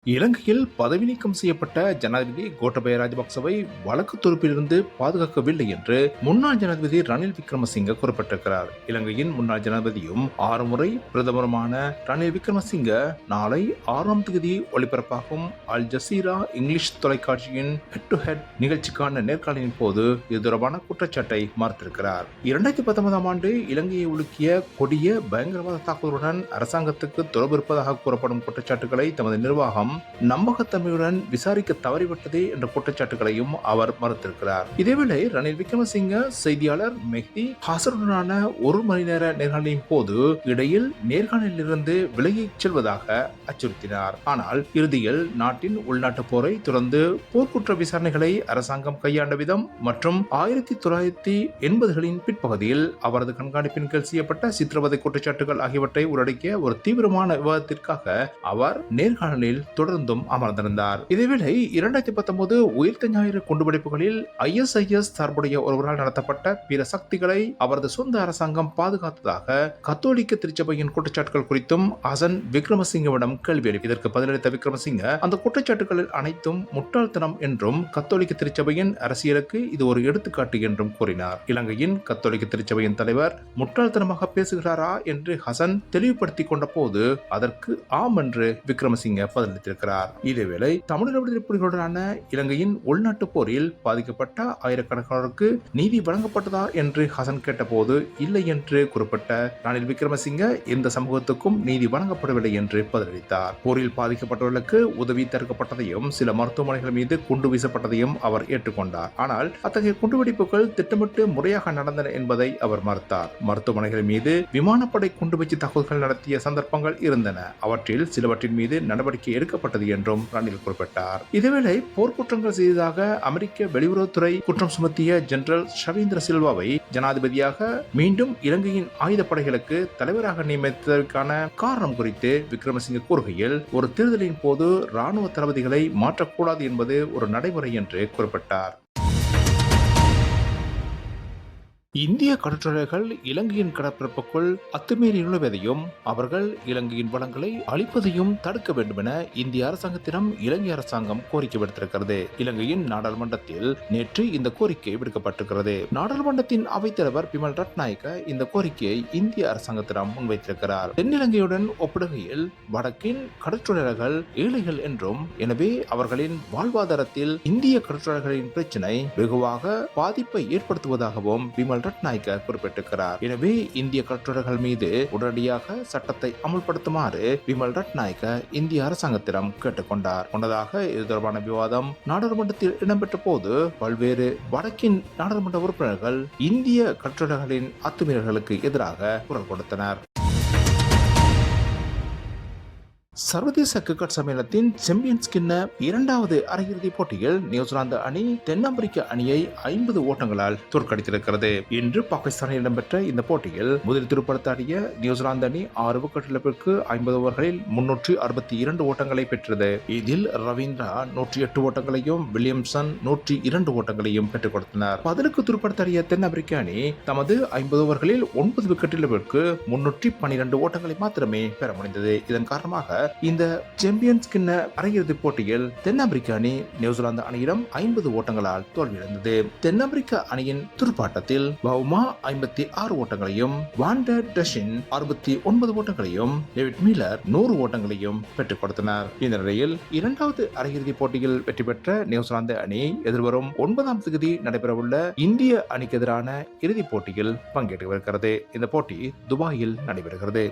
இலங்கையில் பதவி நீக்கம் செய்யப்பட்ட ஜனாதிபதி கோட்டபய ராஜபக்சவை வழக்கு தொகுப்பிலிருந்து பாதுகாக்கவில்லை என்று முன்னாள் ஜனாதிபதி ரணில் விக்ரமசிங்க குறிப்பிட்டிருக்கிறார். இலங்கையின் முன்னாள் ஜனாதிபதியும் 6 முறை பிரதமருமான ரணில் விக்ரமசிங்க நாளை 6ஆம் தேதி ஒளிபரப்பாகும் அல் ஜசீரா இங்கிலீஷ் தொலைக்காட்சியின் ஹெட் டு ஹெட் நிகழ்ச்சிக்கான நேர்காணலின் போது இது தொடர்பான குற்றச்சாட்டை மறுத்திருக்கிறார். 2019ஆம் ஆண்டு இலங்கையை உலுக்கிய கொடிய பயங்கரவாத தாக்குதலுடன் அரசாங்கத்துக்கு தொடர்பு இருப்பதாக கூறப்படும் குற்றச்சாட்டுகளை தமது நிர்வாகம் நம்பகத்தன்மையுடன் விசாரிக்க தவறிவிட்டதே என்ற குற்றச்சாட்டுகளையும் அவர் மறுத்திருக்கிறார். இதேவேளை ரணில் விக்ரமசிங்க செய்தியாளர் மெஹ்தி ஹாசனுடனான 1 மணி நேர நேர்காணலின் போது இடையில் நேர்காணலிலிருந்து விலகிச் செல்வதாக அச்சுறுத்தினார். ஆனால் இறுதியில் நாட்டின் உள்நாட்டு போரை தொடர்ந்து போர்க்குற்ற விசாரணைகளை அரசாங்கம் கையாண்ட விதம் மற்றும் 1980களின் பிற்பகுதியில் அவரது கண்காணிப்பின் கீழ் செய்யப்பட்ட சித்திரவதை குற்றச்சாட்டுகள் ஆகியவற்றை உள்ளடக்கிய ஒரு தீவிரமான விவாதத்திற்காக அவர் நேர்காணலில் தொடர்ந்தும் அமர்ந்திருந்தார். இதேவேளை 2019 உயிர்த்த ஞாயிறு குண்டுவெடிப்புகளில் ISIS சார்புடைய ஒருவரால் நடத்தப்பட்ட பிற சக்திகளை அவரது சொந்த அரசாங்கம் பாதுகாத்ததாக கத்தோலிக்க திருச்சபையின் குற்றச்சாட்டுகள் குறித்தும் ஹசன் விக்ரமசிங்கவிடம் கேள்வி எழுப்பி இதற்கு பதிலளித்த விக்ரமசிங்க அந்த குற்றச்சாட்டுகள் அனைத்தும் முட்டாள்தனம் என்றும் கத்தோலிக்க திருச்சபையின் அரசியலுக்கு இது ஒரு எடுத்துக்காட்டு என்றும் கூறினார். இலங்கையின் கத்தோலிக்க திருச்சபையின் தலைவர் முட்டாள்தனமாக பேசுகிறாரா என்று ஹசன் தெளிவுபடுத்திக் கொண்ட போது அதற்கு ஆம் என்று விக்ரமசிங்க பதிலளித்தார். இதேவேளை தமிழ் விடுதலை புலிகளுடனான இலங்கையின் உள்நாட்டு போரில் பாதிக்கப்பட்ட ஆயிரக்கணக்கானோருக்கு நீதி வழங்கப்பட்டதா என்று ஹசன் கேட்டபோது இல்லை என்று குறிப்பிட்ட ரணில் விக்ரமசிங்க எந்த சமூகத்துக்கும் நீதி வழங்கப்படவில்லை என்று பதிலளித்தார். போரில் பாதிக்கப்பட்டவர்களுக்கு உதவி தடுக்கப்பட்டதையும் சில மருத்துவமனைகள் மீது குண்டு வீசப்பட்டதையும் அவர் ஏற்றுக்கொண்டார். ஆனால் அத்தகைய குண்டுவெடிப்புகள் திட்டமிட்டு முறையாக நடந்தன என்பதை அவர் மறுத்தார். மருத்துவமனைகள் மீது விமானப்படை குண்டுவீச்சு தாக்குதல்கள் நடத்திய சந்தர்ப்பங்கள் இருந்தன. அவற்றில் சிலவற்றின் மீது நடவடிக்கை எடுக்கப்பட்டது என்றும் ரணில் குறிப்பிட்டார். இதேவேளை போர்க்குற்றங்கள் செய்ததாக அமெரிக்க வெளியுறவுத்துறை குற்றம் சுமத்திய ஜெனரல் ஷவேந்திர சில்வாவை ஜனாதிபதியாக மீண்டும் இலங்கையின் ஆயுதப்படைகளுக்கு தலைவராக நியமித்ததற்கான காரணம் குறித்து விக்ரமசிங்க கூறுகையில் ஒரு தேர்தலின் போது ராணுவ தளபதிகளை மாற்றக்கூடாது என்பது ஒரு நடைமுறை என்று குறிப்பிட்டார். இந்திய கடற்றொழில்கள் இலங்கையின் கடற்பரப்புக்குள் அத்துமீறி நுழைவதையும் அவர்கள் இலங்கையின் வளங்களை அழிப்பதையும் தடுக்க வேண்டும் என இந்திய அரசாங்கத்திடம் இலங்கை அரசாங்கம் கோரிக்கை விடுத்திருக்கிறது. இலங்கையின் நாடாளுமன்றத்தில் நேற்று இந்த கோரிக்கை விடுக்கப்பட்டிருக்கிறது. நாடாளுமன்றத்தின் அவைத்தலைவர் பிமல் ரட்நாயக்க இந்த கோரிக்கையை இந்திய அரசாங்கத்திடம் முன்வைத்திருக்கிறார். தென்னிலங்கையுடன் ஒப்பிடுகையில் வடக்கின் கடற்றொழில்கள் ஏழைகள் என்றும் எனவே அவர்களின் வாழ்வாதாரத்தில் இந்திய கடற்றொழில்களின் பிரச்சினை வெகுவாக பாதிப்பை ஏற்படுத்துவதாகவும் பிமல் ரட்நாயக்க குறிப்பிட்டிருக்கிறார். எனவே இந்திய கடற்றொழில்கள் மீது உடனடியாக சட்டத்தை அமுல்படுத்துமாறு விமல் ரட்நாயக்க இந்திய அரசாங்கத்திடம் கேட்டுக்கொண்டார். முன்னதாக இது தொடர்பான விவாதம் நாடாளுமன்றத்தில் இடம்பெற்ற போது பல்வேறு வடக்கின் நாடாளுமன்ற உறுப்பினர்கள் இந்திய கடற்றொழில்களின் அத்துமீறல்களுக்கு எதிராக குரல் கொடுத்தனர். சர்வதேச கிரிக்கெட் சம்மேளனத்தின் சாம்பியன்ஸ் கிண்ண 2வது அரையிறுதிப் போட்டியில் நியூசிலாந்து அணி தென்னாப்பிரிக்க அணியை 50 ஓட்டங்களால் தோற்கடித்திருக்கிறது. இன்று பாகிஸ்தானில் இடம்பெற்ற இந்த போட்டியில் முதல் துடுப்படுத்தாடிய நியூசிலாந்து அணி 6 விக்கெட் இழப்பிற்கு 50 ஓவர்களில் 362 ஓட்டங்களை பெற்றது. இதில் ரவீந்திரா 108 ஓட்டங்களையும் வில்லியம்சன் 102 ஓட்டங்களையும் பெற்றுக் கொடுத்தனர். பதிலுக்கு துடுப்படுத்தாடிய தென்னாப்பிரிக்க அணி தமது 50 ஓவர்களில் 9 விக்கெட் இழப்பிற்கு 312 ஓட்டங்களை மாத்திரமே பெற முடிந்தது. இதன் காரணமாக இந்த சாம்பியன்ஸ் கிண்ண அரையிறுதிப் போட்டியில் தென்னாப்பிரிக்க அணி நியூசிலாந்து அணியிடம் 50 ஓட்டங்களால் தோல்வியடைந்தது. தென்னாப்பிரிக்க அணியின் துடுப்பாட்டத்தில் பவுமா 56 ஓட்டங்களையும் வாண்டர் டஷின் 69 ஓட்டங்களையும் டேவிட் மீலர் 100 ஓட்டங்களையும் பெற்றுக் கொடுத்தனர். இந்த நிலையில் 2வது அரையிறுதிப் போட்டியில் வெற்றி பெற்ற நியூசிலாந்து அணி எதிர்வரும் 9ஆம் தேதி நடைபெறவுள்ள இந்திய அணிக்கு எதிரான இறுதிப் போட்டியில் பங்கேற்கவிருக்கிறது. இந்த போட்டி துபாயில் நடைபெறுகிறது.